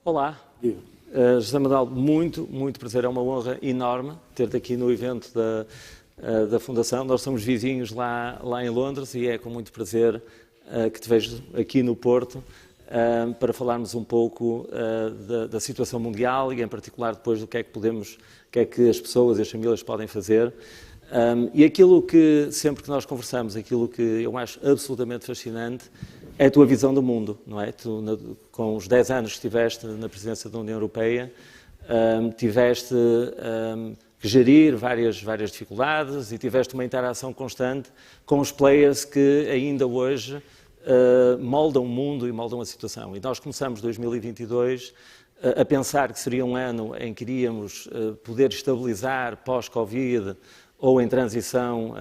Olá, José Manuel, muito prazer, é uma honra enorme ter-te aqui no evento da Fundação. Nós somos vizinhos lá em Londres e é com muito prazer que te vejo aqui no Porto para falarmos um pouco da situação mundial e em particular depois do que é que as pessoas e as famílias podem fazer. E aquilo que, sempre que nós conversamos, aquilo que eu acho absolutamente fascinante é a tua visão do mundo, não é? Tu, com os 10 anos que estiveste na presidência da União Europeia, tiveste que gerir várias dificuldades e tiveste uma interação constante com os players que ainda hoje moldam o mundo e moldam a situação. E nós começamos 2022 a pensar que seria um ano em que iríamos poder estabilizar pós-Covid ou em transição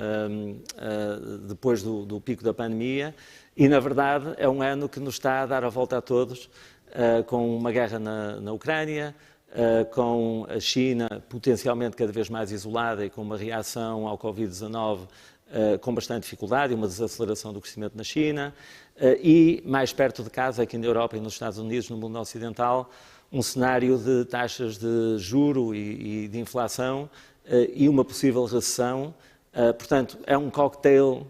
depois do pico da pandemia. E, na verdade, é um ano que nos está a dar a volta a todos, com uma guerra na Ucrânia, com a China potencialmente cada vez mais isolada e com uma reação ao Covid-19 com bastante dificuldade e uma desaceleração do crescimento na China, e mais perto de casa, aqui na Europa e nos Estados Unidos, no mundo ocidental, um cenário de taxas de juro e de inflação e uma possível recessão. Portanto, é um cocktail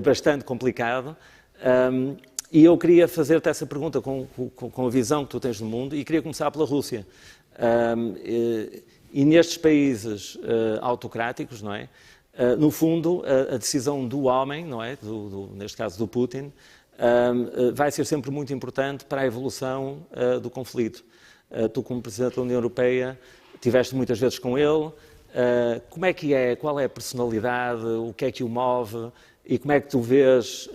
bastante complicado, e eu queria fazer-te essa pergunta com a visão que tu tens do mundo e queria começar pela Rússia. E nestes países autocráticos, não é? No fundo, a decisão do homem, não é? Neste caso do Putin, vai ser sempre muito importante para a evolução do conflito. Tu, como Presidente da União Europeia, estiveste muitas vezes com ele. Como é que é? Qual é a personalidade? O que é que o move? E como é que tu vês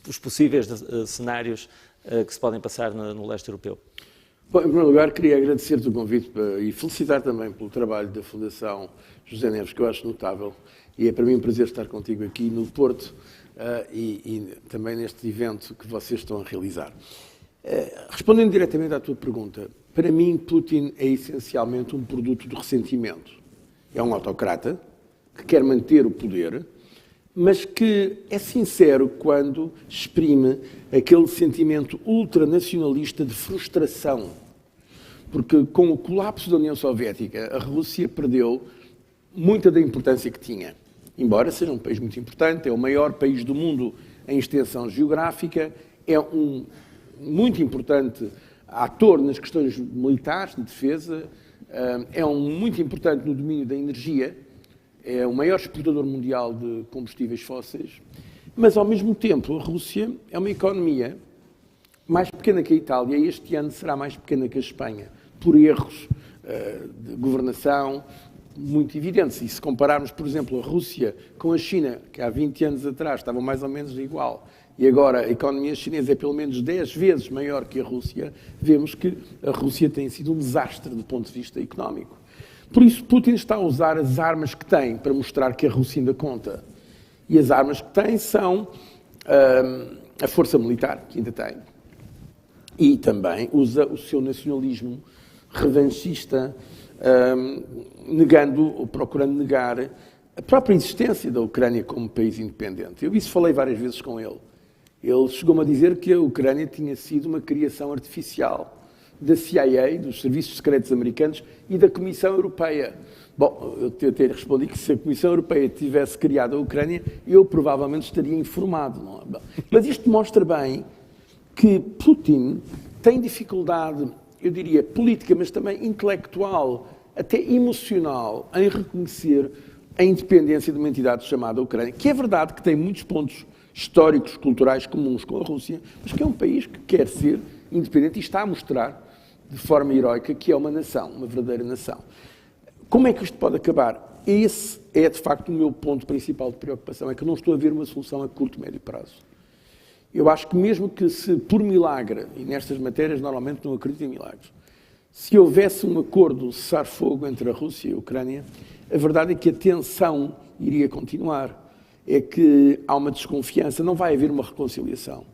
os possíveis cenários que se podem passar no leste europeu? Bom, em primeiro lugar, queria agradecer-te o convite e felicitar também pelo trabalho da Fundação José Neves, que eu acho notável. E é para mim um prazer estar contigo aqui no Porto e também neste evento que vocês estão a realizar. Respondendo diretamente à tua pergunta, para mim Putin é essencialmente um produto do ressentimento. É um autocrata que quer manter o poder, mas que é sincero quando exprime aquele sentimento ultranacionalista de frustração. Porque com o colapso da União Soviética, a Rússia perdeu muita da importância que tinha. Embora seja um país muito importante, é o maior país do mundo em extensão geográfica, é um muito importante ator nas questões militares, de defesa, é muito importante no domínio da energia, é o maior exportador mundial de combustíveis fósseis, mas ao mesmo tempo a Rússia é uma economia mais pequena que a Itália e este ano será mais pequena que a Espanha, por erros de governação muito evidentes. E se compararmos, por exemplo, a Rússia com a China, que há 20 anos atrás estavam mais ou menos igual, e agora a economia chinesa é pelo menos 10 vezes maior que a Rússia, vemos que a Rússia tem sido um desastre do ponto de vista económico. Por isso, Putin está a usar as armas que tem para mostrar que a Rússia ainda conta. E as armas que tem são a força militar, que ainda tem. E também usa o seu nacionalismo revanchista, negando ou procurando negar a própria existência da Ucrânia como país independente. Eu isso falei várias vezes com ele. Ele chegou-me a dizer que a Ucrânia tinha sido uma criação artificial da CIA, dos Serviços Secretos Americanos e da Comissão Europeia. Bom, eu até respondi que se a Comissão Europeia tivesse criado a Ucrânia, eu provavelmente estaria informado. Não é? Bom, mas isto mostra bem que Putin tem dificuldade, eu diria, política, mas também intelectual, até emocional, em reconhecer a independência de uma entidade chamada Ucrânia, que é verdade que tem muitos pontos históricos, culturais comuns com a Rússia, mas que é um país que quer ser independente e está a mostrar de forma heroica que é uma nação, uma verdadeira nação. Como é que isto pode acabar? Esse é, de facto, o meu ponto principal de preocupação, é que eu não estou a ver uma solução a curto, médio prazo. Eu acho que mesmo que se, por milagre, e nestas matérias normalmente não acredito em milagres, se houvesse um acordo de cessar-fogo entre a Rússia e a Ucrânia, a verdade é que a tensão iria continuar. É que há uma desconfiança, não vai haver uma reconciliação.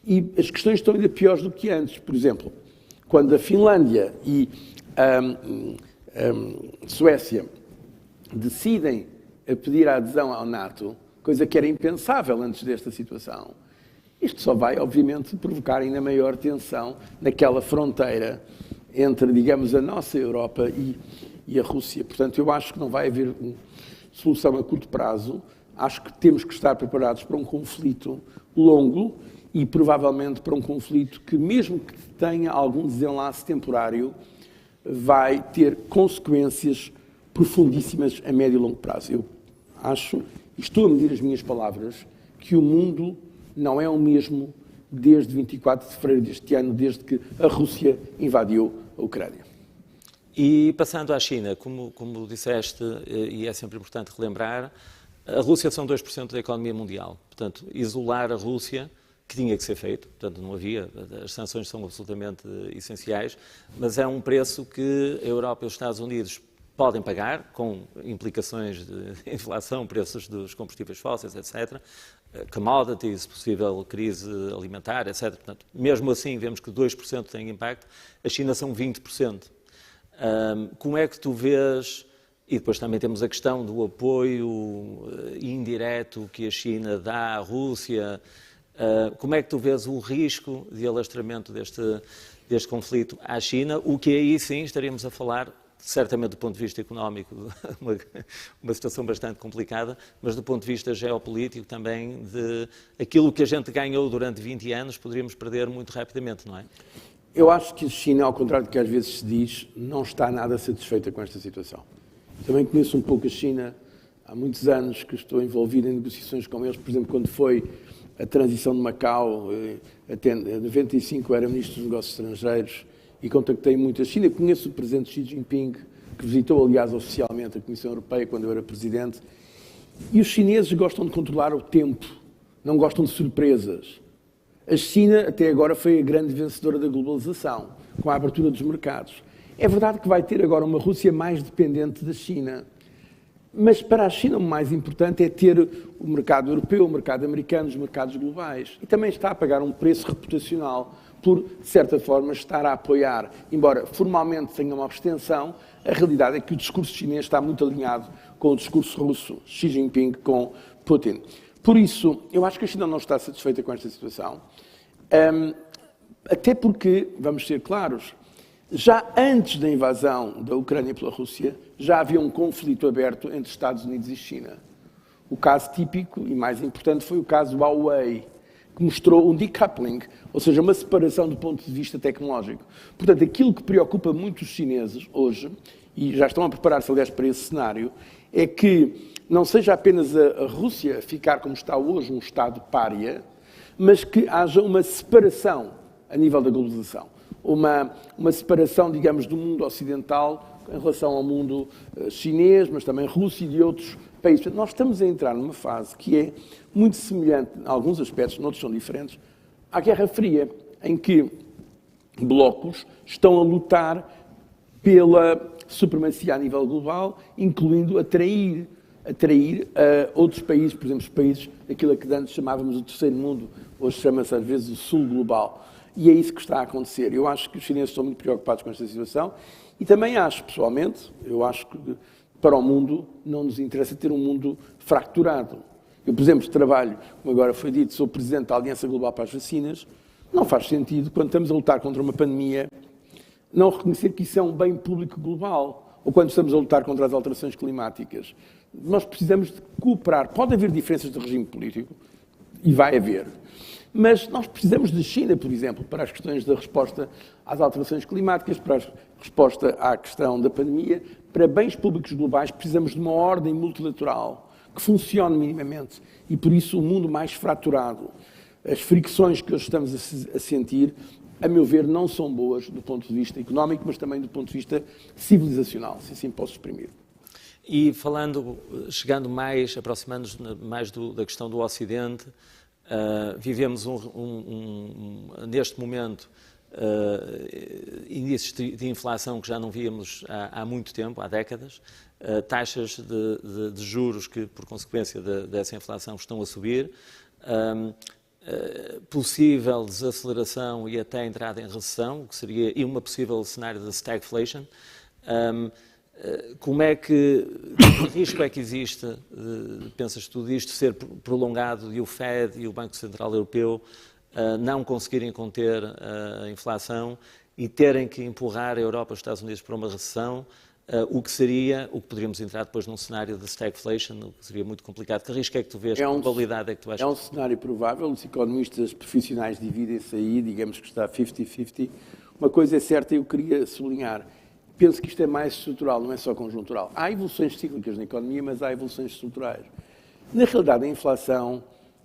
E as questões estão ainda piores do que antes. Por exemplo, quando a Finlândia e a Suécia decidem a pedir a adesão ao NATO, coisa que era impensável antes desta situação, Isto só vai, obviamente, provocar ainda maior tensão naquela fronteira entre, digamos, a nossa Europa e a Rússia. Portanto, eu acho que não vai haver solução a curto prazo. Acho que temos que estar preparados para um conflito longo e provavelmente para um conflito que, mesmo que tenha algum desenlace temporário, vai ter consequências profundíssimas a médio e longo prazo. Eu acho, e estou a medir as minhas palavras, que o mundo não é o mesmo desde 24 de fevereiro deste ano, desde que a Rússia invadiu a Ucrânia. E passando à China, como disseste, e é sempre importante relembrar, a Rússia são 2% da economia mundial. Portanto, isolar a Rússia, que tinha que ser feito, portanto não havia, as sanções são absolutamente essenciais, mas é um preço que a Europa e os Estados Unidos podem pagar, com implicações de inflação, preços dos combustíveis fósseis, etc., commodities, possível crise alimentar, etc. Portanto, mesmo assim, vemos que 2% tem impacto, a China são 20%. Como é que tu vês, e depois também temos a questão do apoio indireto que a China dá à Rússia, como é que tu vês o risco de alastramento deste conflito à China, o que aí sim estaríamos a falar, certamente do ponto de vista económico, uma situação bastante complicada, mas do ponto de vista geopolítico também, de aquilo que a gente ganhou durante 20 anos, poderíamos perder muito rapidamente, não é? Eu acho que a China, ao contrário do que às vezes se diz, não está nada satisfeita com esta situação. Também conheço um pouco a China, há muitos anos que estou envolvido em negociações com eles, por exemplo, quando foi a transição de Macau, até 95 era Ministro dos Negócios Estrangeiros e contactei muito a China. Conheço o Presidente Xi Jinping, que visitou, aliás, oficialmente a Comissão Europeia quando eu era Presidente. E os chineses gostam de controlar o tempo, não gostam de surpresas. A China, até agora, foi a grande vencedora da globalização, com a abertura dos mercados. É verdade que vai ter agora uma Rússia mais dependente da China. Mas para a China o mais importante é ter o mercado europeu, o mercado americano, os mercados globais. E também está a pagar um preço reputacional por, de certa forma, estar a apoiar. Embora formalmente tenha uma abstenção, a realidade é que o discurso chinês está muito alinhado com o discurso russo, Xi Jinping com Putin. Por isso, eu acho que a China não está satisfeita com esta situação. Até porque, vamos ser claros, já antes da invasão da Ucrânia pela Rússia, já havia um conflito aberto entre Estados Unidos e China. O caso típico e mais importante foi o caso Huawei, que mostrou um decoupling, ou seja, uma separação do ponto de vista tecnológico. Portanto, aquilo que preocupa muito os chineses hoje, e já estão a preparar-se, aliás, para esse cenário, é que não seja apenas a Rússia ficar como está hoje, um Estado pária, mas que haja uma separação a nível da globalização. Uma separação, digamos, do mundo ocidental em relação ao mundo chinês, mas também Rússia e de outros países. Portanto, nós estamos a entrar numa fase que é muito semelhante, em alguns aspectos, noutros são diferentes, à Guerra Fria, em que blocos estão a lutar pela supremacia a nível global, incluindo atrair outros países, por exemplo, os países daquilo que antes chamávamos o terceiro mundo, hoje chama-se às vezes o sul global. E é isso que está a acontecer. Eu acho que os chineses estão muito preocupados com esta situação e também acho, pessoalmente, eu acho que para o mundo não nos interessa ter um mundo fracturado. Eu, por exemplo, trabalho, como agora foi dito, sou Presidente da Aliança Global para as Vacinas. Não faz sentido, quando estamos a lutar contra uma pandemia, não reconhecer que isso é um bem público global. Ou quando estamos a lutar contra as alterações climáticas. Nós precisamos de cooperar. Pode haver diferenças de regime político, e vai haver. Mas nós precisamos de China, por exemplo, para as questões da resposta às alterações climáticas, para a resposta à questão da pandemia. Para bens públicos globais, precisamos de uma ordem multilateral que funcione minimamente. E, por isso, o mundo mais fraturado. As fricções que hoje estamos a sentir, a meu ver, não são boas do ponto de vista económico, mas também do ponto de vista civilizacional, se assim posso exprimir. E chegando mais, aproximando-nos mais da questão do Ocidente, vivemos neste momento índices de inflação que já não víamos há muito tempo, há décadas, taxas de juros que, por consequência dessa inflação, estão a subir, possível desaceleração e até entrada em recessão, que seria uma possível cenário de stagflation. Que risco é que existe, pensas tu, disto ser prolongado e o Fed e o Banco Central Europeu não conseguirem conter a inflação e terem que empurrar a Europa e os Estados Unidos para uma recessão, o que poderíamos entrar depois num cenário de stagflation, o que seria muito complicado. Que risco é que tu vês? Que probabilidade é que tu achas? É um cenário provável, os economistas profissionais dividem-se aí, digamos que está 50-50. Uma coisa é certa, eu queria sublinhar, penso que isto é mais estrutural, não é só conjuntural. Há evoluções cíclicas na economia, mas há evoluções estruturais. Na realidade, a inflação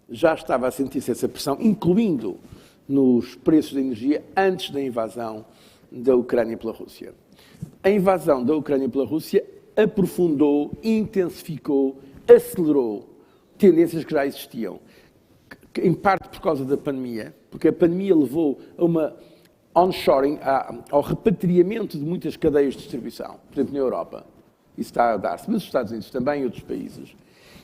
já estava a sentir-se essa pressão, incluindo nos preços da energia, antes da invasão da Ucrânia pela Rússia. A invasão da Ucrânia pela Rússia aprofundou, intensificou, acelerou tendências que já existiam. Em parte por causa da pandemia, porque a pandemia levou a uma onshoring, ao repatriamento de muitas cadeias de distribuição, por exemplo, na Europa. Isso está a dar-se, mas nos Estados Unidos também e outros países.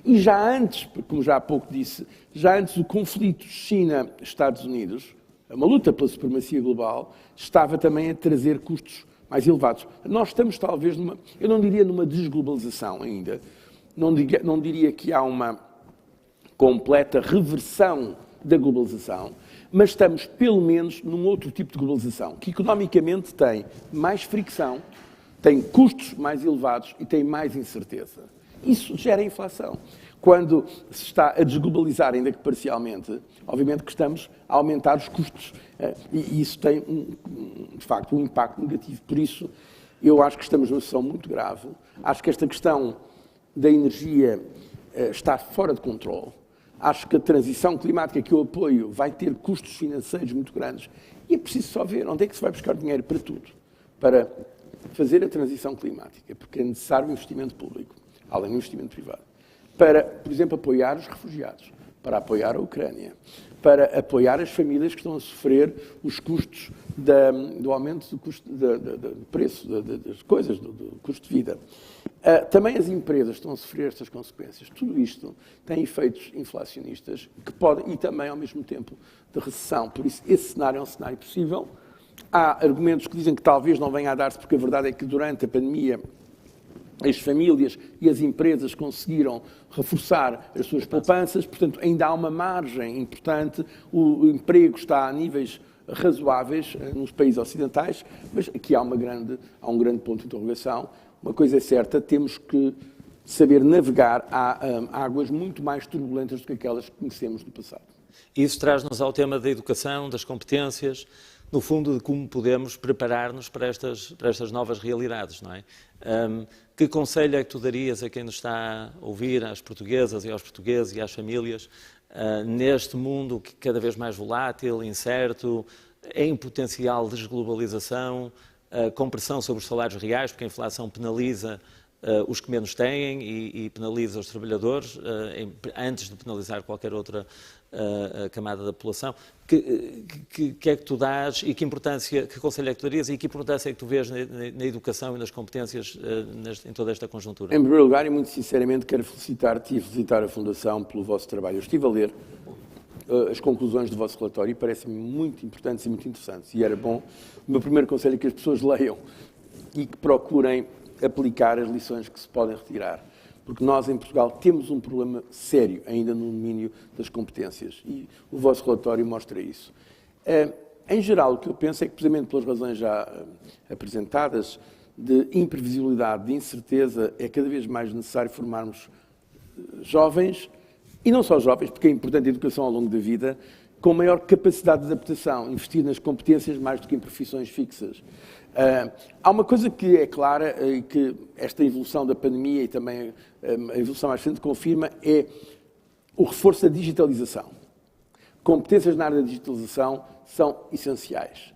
E já antes, como já há pouco disse, já antes do conflito China-Estados Unidos, uma luta pela supremacia global, estava também a trazer custos mais elevados. Nós estamos talvez eu não diria numa desglobalização ainda, não diria que há uma completa reversão da globalização, mas estamos pelo menos num outro tipo de globalização, que economicamente tem mais fricção, tem custos mais elevados e tem mais incerteza. Isso gera inflação. Quando se está a desglobalizar, ainda que parcialmente, obviamente que estamos a aumentar os custos. E isso tem, de facto, um impacto negativo. Por isso, eu acho que estamos numa situação muito grave. Acho que esta questão da energia está fora de controle. Acho que a transição climática que eu apoio vai ter custos financeiros muito grandes. E é preciso só ver onde é que se vai buscar dinheiro para tudo. Para fazer a transição climática. Porque é necessário investimento público, além do investimento privado. Para, por exemplo, apoiar os refugiados, para apoiar a Ucrânia, para apoiar as famílias que estão a sofrer os custos do aumento do custo do preço das coisas, do custo de vida. Também as empresas estão a sofrer estas consequências. Tudo isto tem efeitos inflacionistas que podem, e também, ao mesmo tempo, de recessão. Por isso, esse cenário é um cenário possível. Há argumentos que dizem que talvez não venha a dar-se, porque a verdade é que durante a pandemia as famílias e as empresas conseguiram reforçar as suas poupanças, portanto, ainda há uma margem importante, o emprego está a níveis razoáveis nos países ocidentais, mas aqui há um grande ponto de interrogação. Uma coisa é certa, temos que saber navegar a águas muito mais turbulentas do que aquelas que conhecemos no passado. Isso traz-nos ao tema da educação, das competências, no fundo, de como podemos preparar-nos para estas novas realidades, não é? Que conselho é que tu darias a quem nos está a ouvir, às portuguesas e aos portugueses e às famílias, neste mundo que cada vez mais volátil, incerto, em potencial desglobalização, com pressão sobre os salários reais, porque a inflação penaliza os que menos têm e penaliza os trabalhadores, antes de penalizar qualquer outra camada da população. Que é que tu dás e que conselho é que tu darias e que importância é que tu vês na educação e nas competências em toda esta conjuntura? Em primeiro lugar, e muito sinceramente, quero felicitar-te e felicitar a Fundação pelo vosso trabalho. Eu estive a ler as conclusões do vosso relatório e parecem-me muito importantes e muito interessantes. E era bom, o meu primeiro conselho é que as pessoas leiam e que procurem aplicar as lições que se podem retirar. Porque nós, em Portugal, temos um problema sério ainda no domínio das competências. E o vosso relatório mostra isso. Em geral, o que eu penso é que, precisamente pelas razões já apresentadas, de imprevisibilidade, de incerteza, é cada vez mais necessário formarmos jovens, e não só jovens, porque é importante a educação ao longo da vida, com maior capacidade de adaptação, investir nas competências mais do que em profissões fixas. Há uma coisa que é clara e que esta evolução da pandemia e também a evolução mais recente confirma, é o reforço da digitalização. Competências na área da digitalização são essenciais.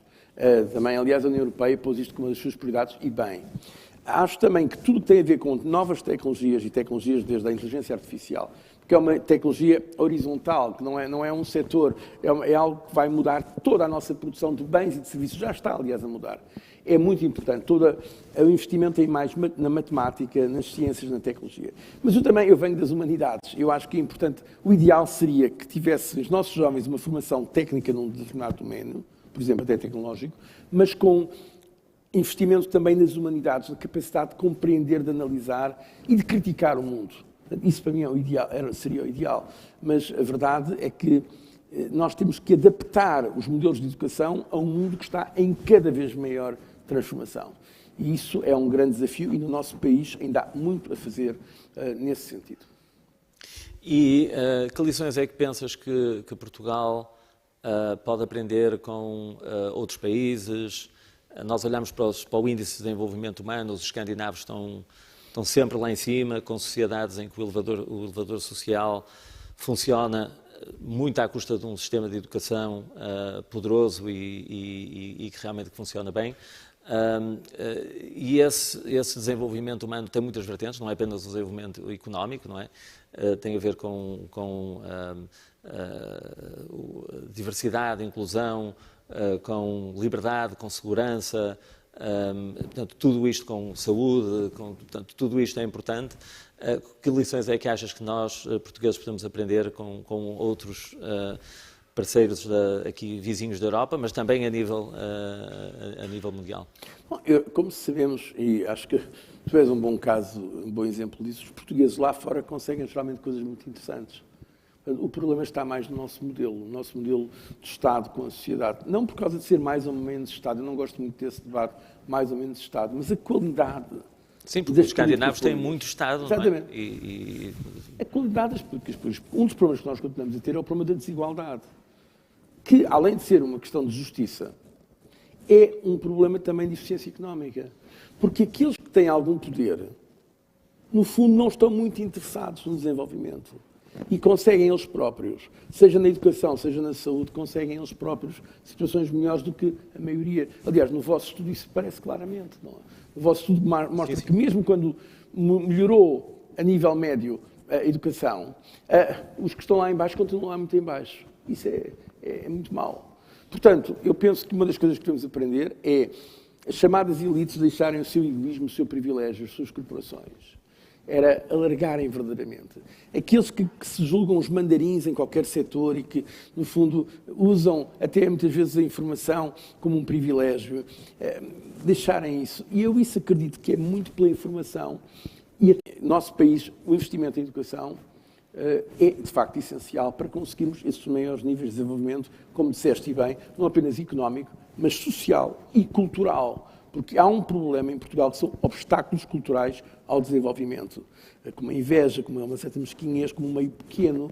Também, aliás, a União Europeia pôs isto como uma das suas prioridades e bem. Acho também que tudo que tem a ver com novas tecnologias e tecnologias desde a inteligência artificial, porque é uma tecnologia horizontal, que não é um setor, é algo que vai mudar toda a nossa produção de bens e de serviços, já está, aliás, a mudar. É muito importante, todo o investimento em mais na matemática, nas ciências, na tecnologia. Mas eu venho das humanidades, eu acho que é importante, o ideal seria que tivessem os nossos jovens uma formação técnica num determinado domínio, por exemplo, até tecnológico, mas com investimento também nas humanidades, na capacidade de compreender, de analisar e de criticar o mundo. Isso para mim é o ideal, seria o ideal. Mas a verdade é que nós temos que adaptar os modelos de educação a um mundo que está em cada vez maior transformação. E isso é um grande desafio e no nosso país ainda há muito a fazer nesse sentido. E que lições é que pensas que Portugal pode aprender com outros países? Nós olhamos para o Índice de Desenvolvimento Humano, os escandinavos estão sempre lá em cima, com sociedades em que o elevador social funciona muito à custa de um sistema de educação poderoso e que realmente funciona bem. E esse desenvolvimento humano tem muitas vertentes, não é apenas o desenvolvimento económico, não é? Tem a ver com diversidade, inclusão, com liberdade, com segurança, portanto, tudo isto com saúde, portanto, tudo isto é importante. Que lições é que achas que nós, portugueses, podemos aprender com outros parceiros aqui vizinhos da Europa, mas também a nível mundial? Bom, como sabemos, e acho que tu és um bom caso, um bom exemplo disso, os portugueses lá fora conseguem geralmente coisas muito interessantes. O problema está mais no nosso modelo de Estado com a sociedade. Não por causa de ser mais ou menos Estado, eu não gosto muito desse debate, mais ou menos Estado, mas a qualidade. Sim, porque os escandinavos têm muito Estado. Exatamente. Não é? A qualidade das políticas. Um dos problemas que nós continuamos a ter é o problema da desigualdade, que, além de ser uma questão de justiça, é um problema também de eficiência económica. Porque aqueles que têm algum poder, no fundo, não estão muito interessados no desenvolvimento. E conseguem eles próprios, seja na educação, seja na saúde, conseguem eles próprios situações melhores do que a maioria. Aliás, no vosso estudo isso parece claramente. Não é? O vosso estudo mostra que mesmo quando melhorou a nível médio a educação, os que estão lá em baixo continuam lá muito em baixo. Isso é muito mau. Portanto, eu penso que uma das coisas que temos a aprender é as chamadas elites deixarem o seu egoísmo, o seu privilégio, as suas corporações. Era alargarem verdadeiramente. Aqueles que se julgam os mandarins em qualquer setor e que, no fundo, usam até muitas vezes a informação como um privilégio, deixarem isso. E eu isso acredito que é muito pela informação. E no nosso país, o investimento em educação é, de facto, essencial para conseguirmos esses maiores níveis de desenvolvimento, como disseste e bem, não apenas económico, mas social e cultural. Porque há um problema em Portugal que são obstáculos culturais ao desenvolvimento, como a inveja, como uma certa mesquinhez, como um meio pequeno.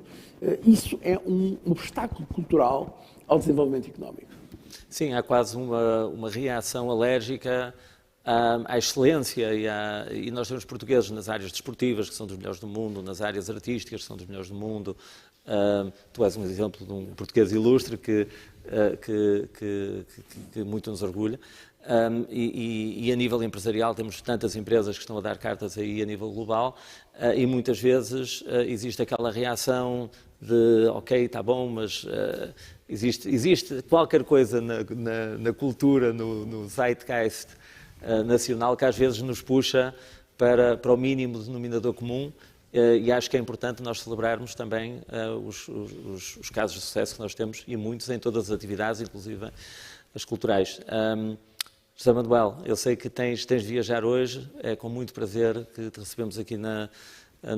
Isso é um obstáculo cultural ao desenvolvimento económico. Sim, há quase uma reação alérgica à excelência e nós temos portugueses nas áreas desportivas, que são dos melhores do mundo, nas áreas artísticas, que são dos melhores do mundo. Tu és um exemplo de um português ilustre que muito nos orgulha. E a nível empresarial temos tantas empresas que estão a dar cartas aí a nível global e muitas vezes existe aquela reação de ok, está bom, mas existe qualquer coisa na cultura, no zeitgeist nacional que às vezes nos puxa para o mínimo denominador comum. E acho que é importante nós celebrarmos também os casos de sucesso que nós temos, e muitos em todas as atividades, inclusive as culturais. José Manuel, eu sei que tens de viajar hoje, é com muito prazer que te recebemos aqui na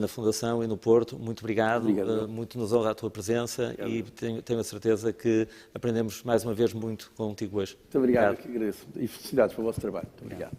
Fundação e no Porto. Muito obrigado. Muito nos honra a tua presença. Obrigado. E tenho a certeza que aprendemos mais uma vez muito contigo hoje. Muito obrigado. Que agradeço. E felicidades para o vosso trabalho. Muito obrigado.